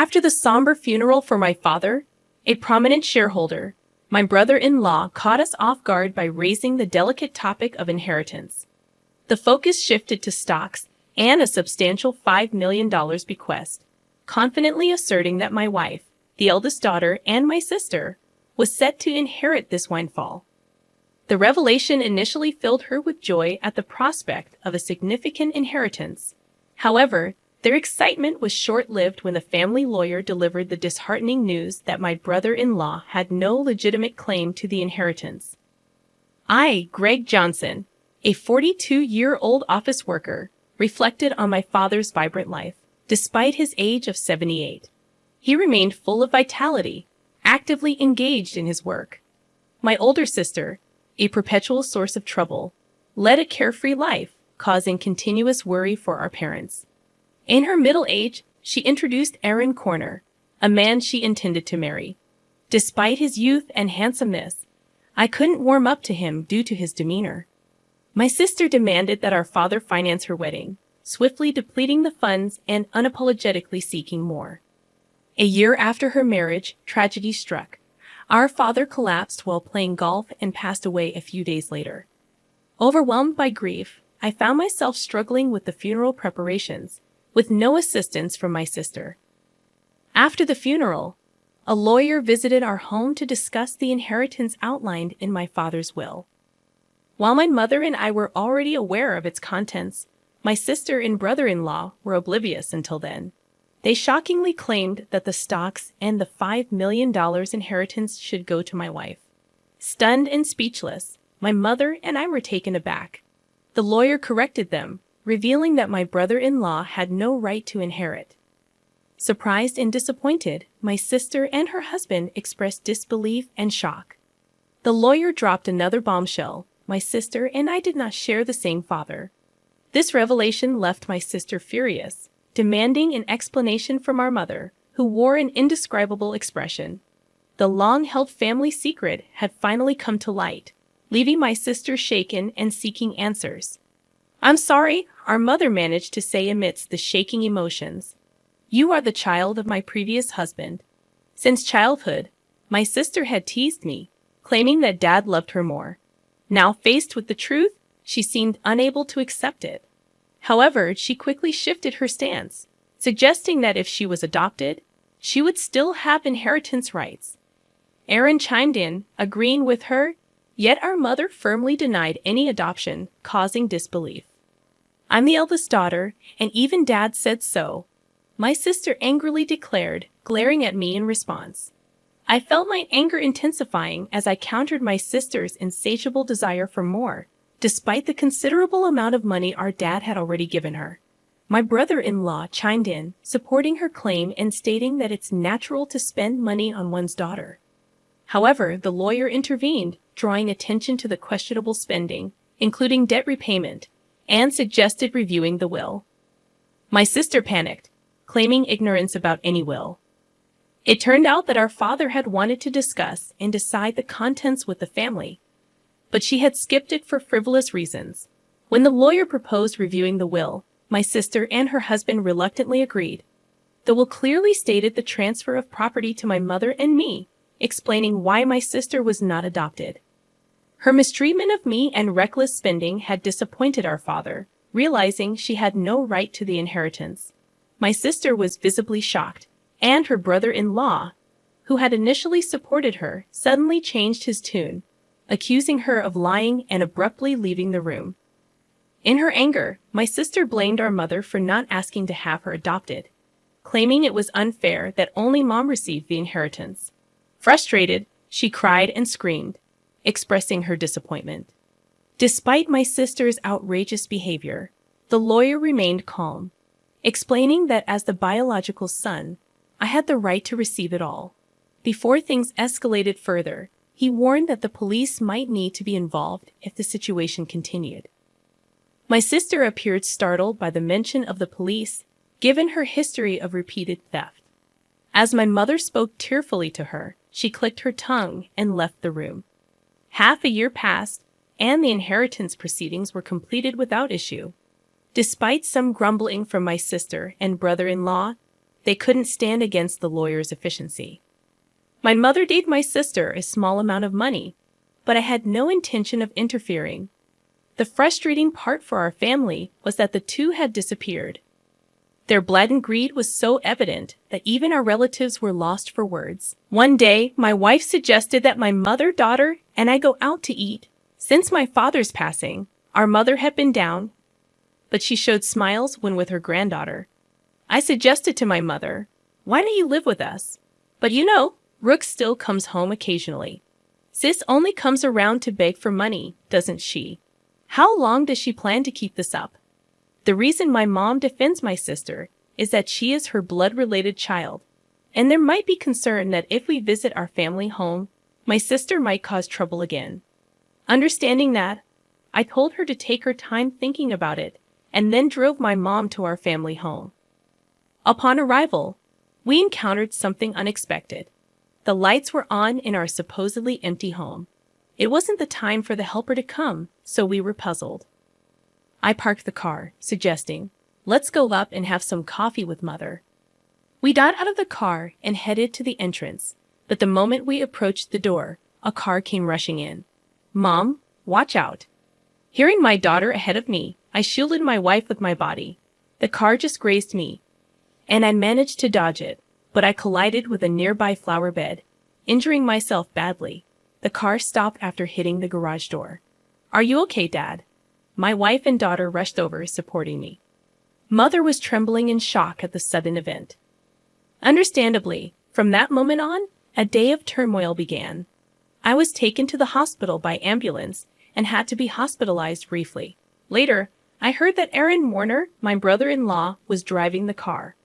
After the somber funeral for my father, a prominent shareholder, my brother-in-law caught us off guard by raising the delicate topic of inheritance. The focus shifted to stocks and a substantial $5 million bequest, confidently asserting that my wife, the eldest daughter, and my sister was set to inherit this windfall. The revelation initially filled her with joy at the prospect of a significant inheritance. However, their excitement was short-lived when the family lawyer delivered the disheartening news that my brother-in-law had no legitimate claim to the inheritance. I, Greg Johnson, a 42-year-old office worker, reflected on my father's vibrant life. Despite his age of 78, he remained full of vitality, actively engaged in his work. My older sister, a perpetual source of trouble, led a carefree life, causing continuous worry for our parents. In her middle age, she introduced Aaron Corner, a man she intended to marry. Despite his youth and handsomeness, I couldn't warm up to him due to his demeanor. My sister demanded that our father finance her wedding, swiftly depleting the funds and unapologetically seeking more. A year after her marriage, tragedy struck. Our father collapsed while playing golf and passed away a few days later. Overwhelmed by grief, I found myself struggling with the funeral preparations, with no assistance from my sister. After the funeral, a lawyer visited our home to discuss the inheritance outlined in my father's will. While my mother and I were already aware of its contents, my sister and brother-in-law were oblivious until then. They shockingly claimed that the stocks and the $5 million inheritance should go to my wife. Stunned and speechless, my mother and I were taken aback. The lawyer corrected them, revealing that my brother-in-law had no right to inherit. Surprised and disappointed, my sister and her husband expressed disbelief and shock. The lawyer dropped another bombshell. My sister and I did not share the same father. This revelation left my sister furious, demanding an explanation from our mother, who wore an indescribable expression. The long-held family secret had finally come to light, leaving my sister shaken and seeking answers. "I'm sorry," our mother managed to say amidst the shaking emotions. "You are the child of my previous husband. Since childhood, my sister had teased me, claiming that Dad loved her more. Now faced with the truth, she seemed unable to accept it. However, she quickly shifted her stance, suggesting that if she was adopted, she would still have inheritance rights. Aaron chimed in, agreeing with her, yet our mother firmly denied any adoption, causing disbelief. "I'm the eldest daughter, and even Dad said so," my sister angrily declared, glaring at me in response. I felt my anger intensifying as I countered my sister's insatiable desire for more, despite the considerable amount of money our dad had already given her. My brother-in-law chimed in, supporting her claim and stating that it's natural to spend money on one's daughter. However, the lawyer intervened, drawing attention to the questionable spending, including debt repayment, and suggested reviewing the will. My sister panicked, claiming ignorance about any will. It turned out that our father had wanted to discuss and decide the contents with the family, but she had skipped it for frivolous reasons. When the lawyer proposed reviewing the will, my sister and her husband reluctantly agreed. The will clearly stated the transfer of property to my mother and me, explaining why my sister was not adopted. Her mistreatment of me and reckless spending had disappointed our father, realizing she had no right to the inheritance. My sister was visibly shocked, and her brother-in-law, who had initially supported her, suddenly changed his tune, accusing her of lying and abruptly leaving the room. In her anger, my sister blamed our mother for not asking to have her adopted, claiming it was unfair that only Mom received the inheritance. Frustrated, she cried and screamed, expressing her disappointment. Despite my sister's outrageous behavior, the lawyer remained calm, explaining that as the biological son, I had the right to receive it all. Before things escalated further, he warned that the police might need to be involved if the situation continued. My sister appeared startled by the mention of the police, given her history of repeated theft. As my mother spoke tearfully to her, she clicked her tongue and left the room. Half a year passed, and the inheritance proceedings were completed without issue. Despite some grumbling from my sister and brother-in-law, They couldn't stand against the lawyer's efficiency. My mother gave my sister a small amount of money, but I had no intention of interfering. The frustrating part for our family was that the two had disappeared. Their blatant greed was so evident that even our relatives were lost for words. One day, my wife suggested that my mother, daughter, and I go out to eat. Since my father's passing, our mother had been down, but she showed smiles when with her granddaughter. I suggested to my mother, "Why don't you live with us?" But you know, Rook still comes home occasionally. Sis only comes around to beg for money, doesn't she? How long does she plan to keep this up? The reason my mom defends my sister is that she is her blood-related child, and there might be concern that if we visit our family home, my sister might cause trouble again. Understanding that, I told her to take her time thinking about it, and then drove my mom to our family home. Upon arrival, we encountered something unexpected. The lights were on in our supposedly empty home. It wasn't the time for the helper to come, so we were puzzled. I parked the car, suggesting, "Let's go up and have some coffee with Mother." We got out of the car and headed to the entrance, but the moment we approached the door, a car came rushing in. "Mom, watch out." Hearing my daughter ahead of me, I shielded my wife with my body. The car just grazed me, and I managed to dodge it, but I collided with a nearby flower bed, injuring myself badly. The car stopped after hitting the garage door. "Are you okay, Dad?" My wife and daughter rushed over, supporting me. Mother was trembling in shock at the sudden event. Understandably, from that moment on, a day of turmoil began. I was taken to the hospital by ambulance and had to be hospitalized briefly. Later, I heard that Aaron Warner, my brother-in-law, was driving the car.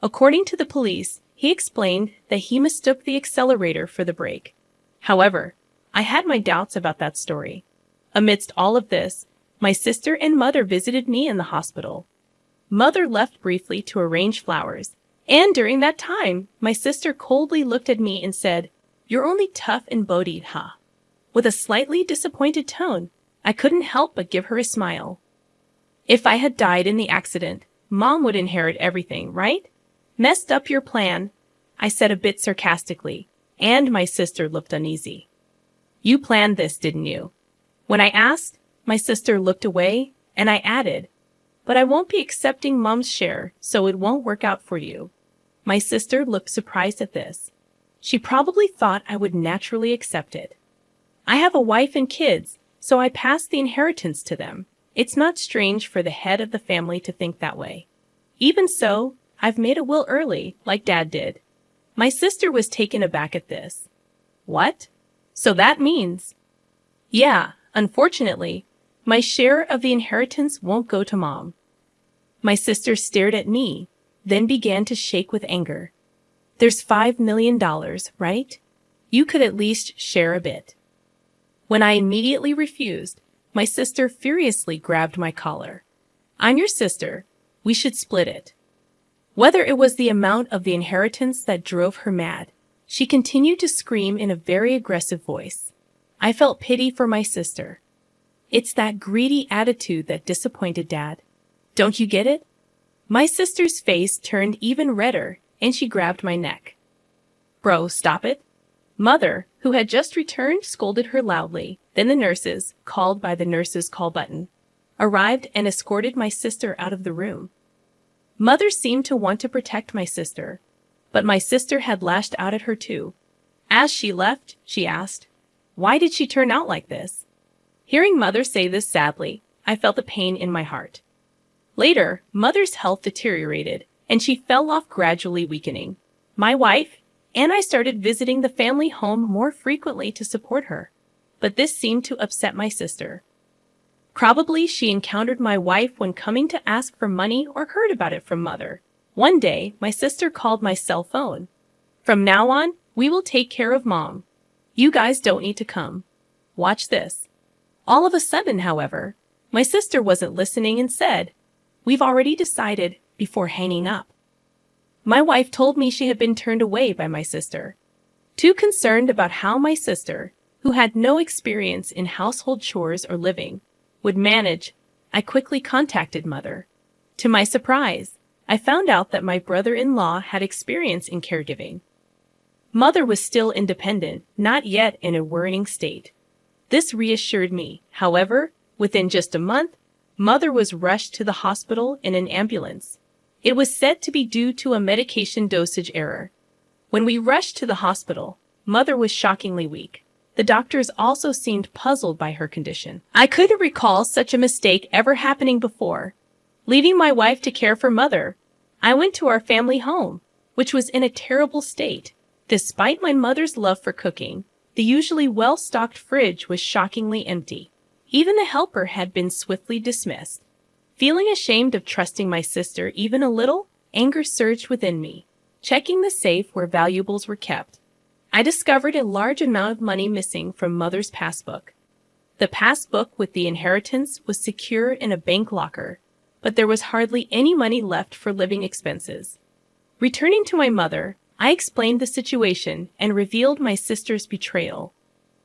According to the police, he explained that he mistook the accelerator for the brake. However, I had my doubts about that story. Amidst all of this, my sister and mother visited me in the hospital. Mother left briefly to arrange flowers, and during that time, my sister coldly looked at me and said, "You're only tough and bodied, huh?" With a slightly disappointed tone, I couldn't help but give her a smile. If I had died in the accident, Mom would inherit everything, right? "Messed up your plan," I said a bit sarcastically, and my sister looked uneasy. "You planned this, didn't you?" When I asked, my sister looked away, and I added, "But I won't be accepting Mom's share, so it won't work out for you." My sister looked surprised at this. She probably thought I would naturally accept it. I have a wife and kids, so I passed the inheritance to them. It's not strange for the head of the family to think that way. Even so, I've made a will early, like Dad did. My sister was taken aback at this. "What? So that means—" "Yeah, unfortunately, my share of the inheritance won't go to Mom." My sister stared at me, then began to shake with anger. "There's $5 million, right? You could at least share a bit." When I immediately refused, my sister furiously grabbed my collar. "I'm your sister. We should split it." Whether it was the amount of the inheritance that drove her mad, she continued to scream in a very aggressive voice. I felt pity for my sister. It's that greedy attitude that disappointed Dad. Don't you get it? My sister's face turned even redder, and she grabbed my neck. "Bro, stop it." Mother, who had just returned, scolded her loudly. Then the nurses, called by the nurses' call button, arrived and escorted my sister out of the room. Mother seemed to want to protect my sister, but my sister had lashed out at her too. As she left, she asked, "Why did she turn out like this?" Hearing Mother say this sadly, I felt the pain in my heart. Later, Mother's health deteriorated, and she fell off, gradually weakening. My wife and I started visiting the family home more frequently to support her, but this seemed to upset my sister. Probably she encountered my wife when coming to ask for money or heard about it from Mother. One day, my sister called my cell phone. "From now on, we will take care of Mom. You guys don't need to come. Watch this." All of a sudden, however, my sister wasn't listening and said, "We've already decided," before hanging up. My wife told me she had been turned away by my sister. Too concerned about how my sister, who had no experience in household chores or living, would manage, I quickly contacted Mother. To my surprise, I found out that my brother-in-law had experience in caregiving. Mother was still independent, not yet in a worrying state. This reassured me. However, within just a month, Mother was rushed to the hospital in an ambulance. It was said to be due to a medication dosage error. When we rushed to the hospital, Mother was shockingly weak. The doctors also seemed puzzled by her condition. I couldn't recall such a mistake ever happening before. Leaving my wife to care for Mother, I went to our family home, which was in a terrible state. Despite my mother's love for cooking, the usually well-stocked fridge was shockingly empty. Even the helper had been swiftly dismissed. Feeling ashamed of trusting my sister even a little, anger surged within me. Checking the safe where valuables were kept, I discovered a large amount of money missing from Mother's passbook. The passbook with the inheritance was secure in a bank locker, but there was hardly any money left for living expenses. Returning to my mother, I explained the situation and revealed my sister's betrayal.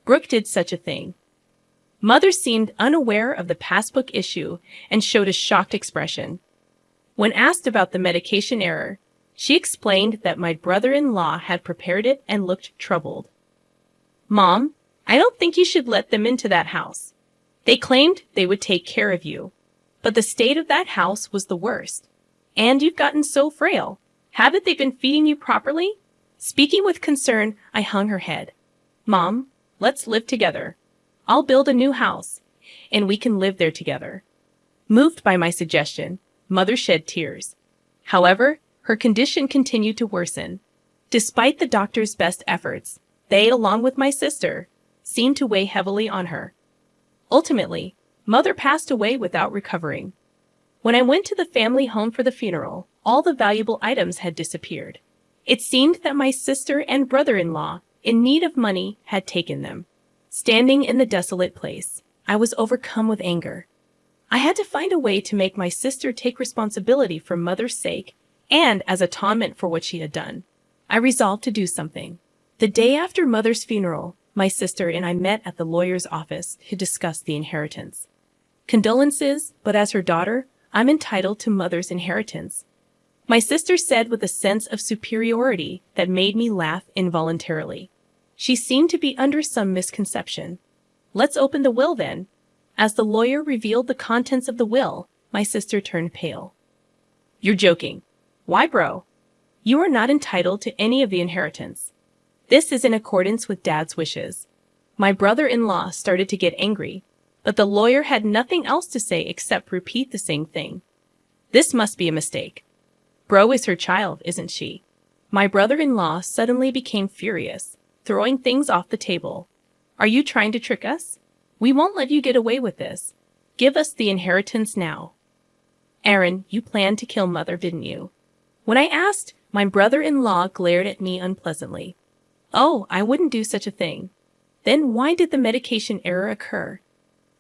Brooke did such a thing. Mother seemed unaware of the passbook issue and showed a shocked expression. When asked about the medication error, she explained that my brother-in-law had prepared it and looked troubled. Mom, I don't think you should let them into that house. They claimed they would take care of you, but the state of that house was the worst. And you've gotten so frail. Haven't they been feeding you properly? Speaking with concern, I hung her head. Mom, let's live together. I'll build a new house, and we can live there together. Moved by my suggestion, Mother shed tears. However, her condition continued to worsen. Despite the doctor's best efforts, they, along with my sister, seemed to weigh heavily on her. Ultimately, Mother passed away without recovering. When I went to the family home for the funeral, all the valuable items had disappeared. It seemed that my sister and brother-in-law, in need of money, had taken them. Standing in the desolate place, I was overcome with anger. I had to find a way to make my sister take responsibility for Mother's sake and as atonement for what she had done. I resolved to do something. The day after Mother's funeral, my sister and I met at the lawyer's office to discuss the inheritance. Condolences, but as her daughter, I'm entitled to Mother's inheritance. My sister said with a sense of superiority that made me laugh involuntarily. She seemed to be under some misconception. Let's open the will then. As the lawyer revealed the contents of the will, my sister turned pale. You're joking. Why, bro? You are not entitled to any of the inheritance. This is in accordance with Dad's wishes. My brother-in-law started to get angry, but the lawyer had nothing else to say except repeat the same thing. This must be a mistake. Bro is her child, isn't she? My brother-in-law suddenly became furious, throwing things off the table. Are you trying to trick us? We won't let you get away with this. Give us the inheritance now. Aaron, you planned to kill Mother, didn't you? When I asked, my brother-in-law glared at me unpleasantly. Oh, I wouldn't do such a thing. Then why did the medication error occur?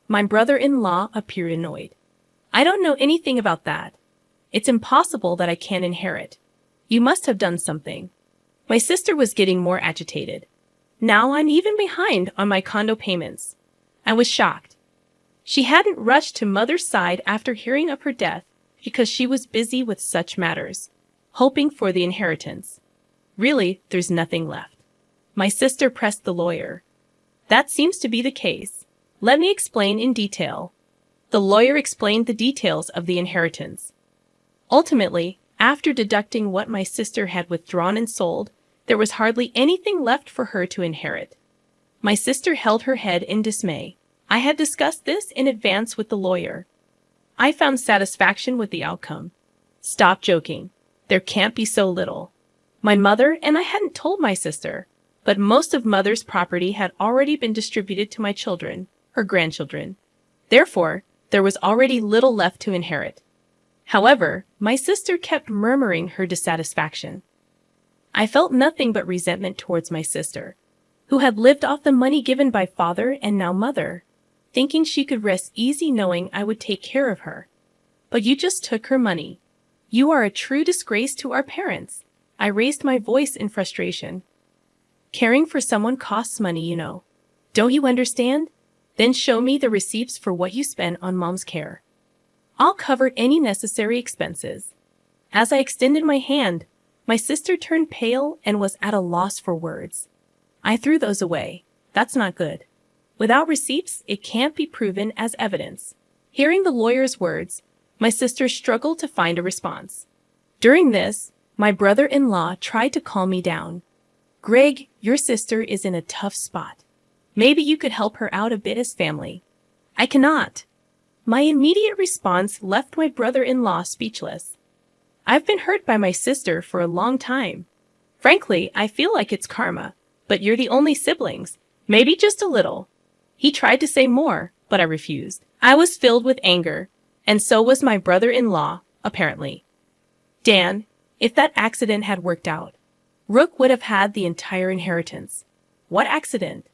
My brother-in-law appeared annoyed. I don't know anything about that. It's impossible that I can't inherit. You must have done something. My sister was getting more agitated. Now I'm even behind on my condo payments. I was shocked. She hadn't rushed to Mother's side after hearing of her death because she was busy with such matters, hoping for the inheritance. Really, there's nothing left. My sister pressed the lawyer. That seems to be the case. Let me explain in detail. The lawyer explained the details of the inheritance. Ultimately, after deducting what my sister had withdrawn and sold, there was hardly anything left for her to inherit. My sister held her head in dismay. I had discussed this in advance with the lawyer. I found satisfaction with the outcome. Stop joking. There can't be so little. My mother and I hadn't told my sister, but most of Mother's property had already been distributed to my children, her grandchildren. Therefore, there was already little left to inherit. However, my sister kept murmuring her dissatisfaction. I felt nothing but resentment towards my sister, who had lived off the money given by Father and now Mother, thinking she could rest easy knowing I would take care of her. But you just took her money. You are a true disgrace to our parents. I raised my voice in frustration. Caring for someone costs money, you know. Don't you understand? Then show me the receipts for what you spent on Mom's care. I'll cover any necessary expenses. As I extended my hand, my sister turned pale and was at a loss for words. I threw those away. That's not good. Without receipts, it can't be proven as evidence. Hearing the lawyer's words, my sister struggled to find a response. During this, my brother-in-law tried to calm me down. Greg, your sister is in a tough spot. Maybe you could help her out a bit as family. I cannot. My immediate response left my brother-in-law speechless. I've been hurt by my sister for a long time. Frankly, I feel like it's karma, but you're the only siblings. Maybe just a little. He tried to say more, but I refused. I was filled with anger, and so was my brother-in-law, apparently. Dan, if that accident had worked out, Rook would have had the entire inheritance. What accident?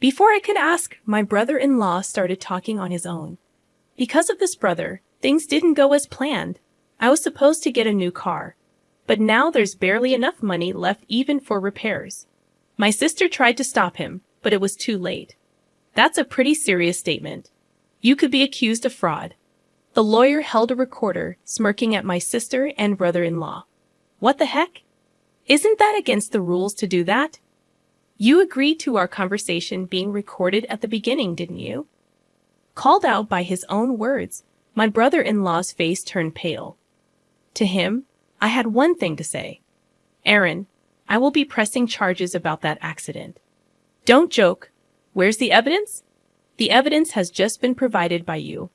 Before I could ask, my brother-in-law started talking on his own. Because of this brother, things didn't go as planned. I was supposed to get a new car, but now there's barely enough money left even for repairs. My sister tried to stop him, but it was too late. That's a pretty serious statement. You could be accused of fraud. The lawyer held a recorder, smirking at my sister and brother-in-law. What the heck? Isn't that against the rules to do that? You agreed to our conversation being recorded at the beginning, didn't you? Called out by his own words, my brother-in-law's face turned pale. To him, I had one thing to say. Aaron, I will be pressing charges about that accident. Don't joke. Where's the evidence? The evidence has just been provided by you.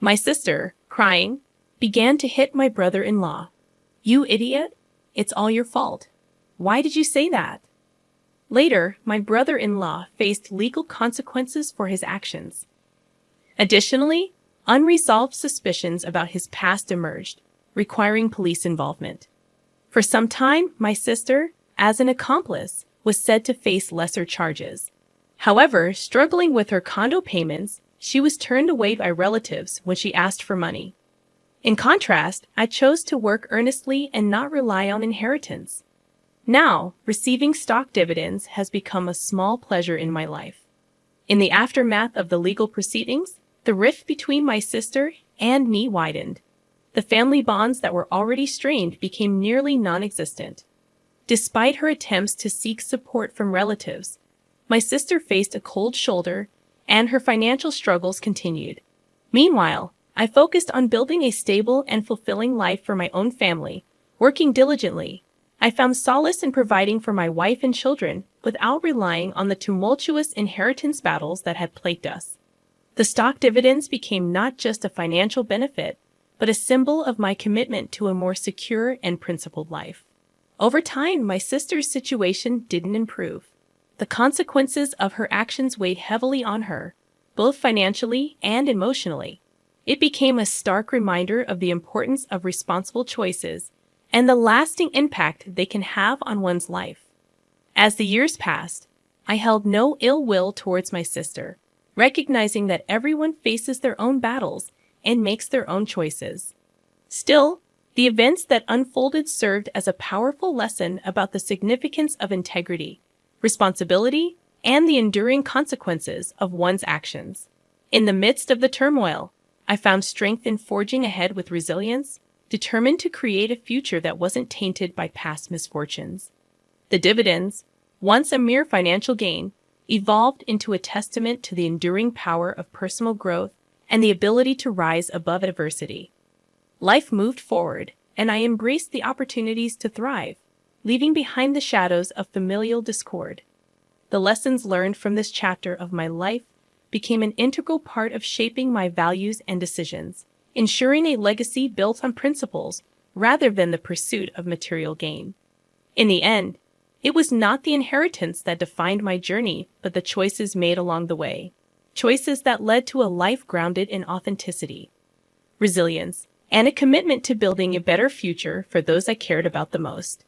My sister, crying, began to hit my brother-in-law. You idiot! It's all your fault. Why did you say that? Later, my brother-in-law faced legal consequences for his actions. Additionally, unresolved suspicions about his past emerged, requiring police involvement. For some time, my sister, as an accomplice, was said to face lesser charges. However, struggling with her condo payments, she was turned away by relatives when she asked for money. In contrast, I chose to work earnestly and not rely on inheritance. Now, receiving stock dividends has become a small pleasure in my life. In the aftermath of the legal proceedings, the rift between my sister and me widened. The family bonds that were already strained became nearly non-existent. Despite her attempts to seek support from relatives, my sister faced a cold shoulder, and her financial struggles continued. Meanwhile, I focused on building a stable and fulfilling life for my own family, working diligently. I found solace in providing for my wife and children without relying on the tumultuous inheritance battles that had plagued us. The stock dividends became not just a financial benefit, but a symbol of my commitment to a more secure and principled life. Over time, my sister's situation didn't improve. The consequences of her actions weighed heavily on her, both financially and emotionally. It became a stark reminder of the importance of responsible choices and the lasting impact they can have on one's life. As the years passed, I held no ill will towards my sister, recognizing that everyone faces their own battles and makes their own choices. Still, the events that unfolded served as a powerful lesson about the significance of integrity, responsibility, and the enduring consequences of one's actions. In the midst of the turmoil, I found strength in forging ahead with resilience, determined to create a future that wasn't tainted by past misfortunes. The dividends, once a mere financial gain, evolved into a testament to the enduring power of personal growth and the ability to rise above adversity. Life moved forward, and I embraced the opportunities to thrive, leaving behind the shadows of familial discord. The lessons learned from this chapter of my life became an integral part of shaping my values and decisions, ensuring a legacy built on principles rather than the pursuit of material gain. In the end, it was not the inheritance that defined my journey, but the choices made along the way. Choices that led to a life grounded in authenticity, resilience, and a commitment to building a better future for those I cared about the most.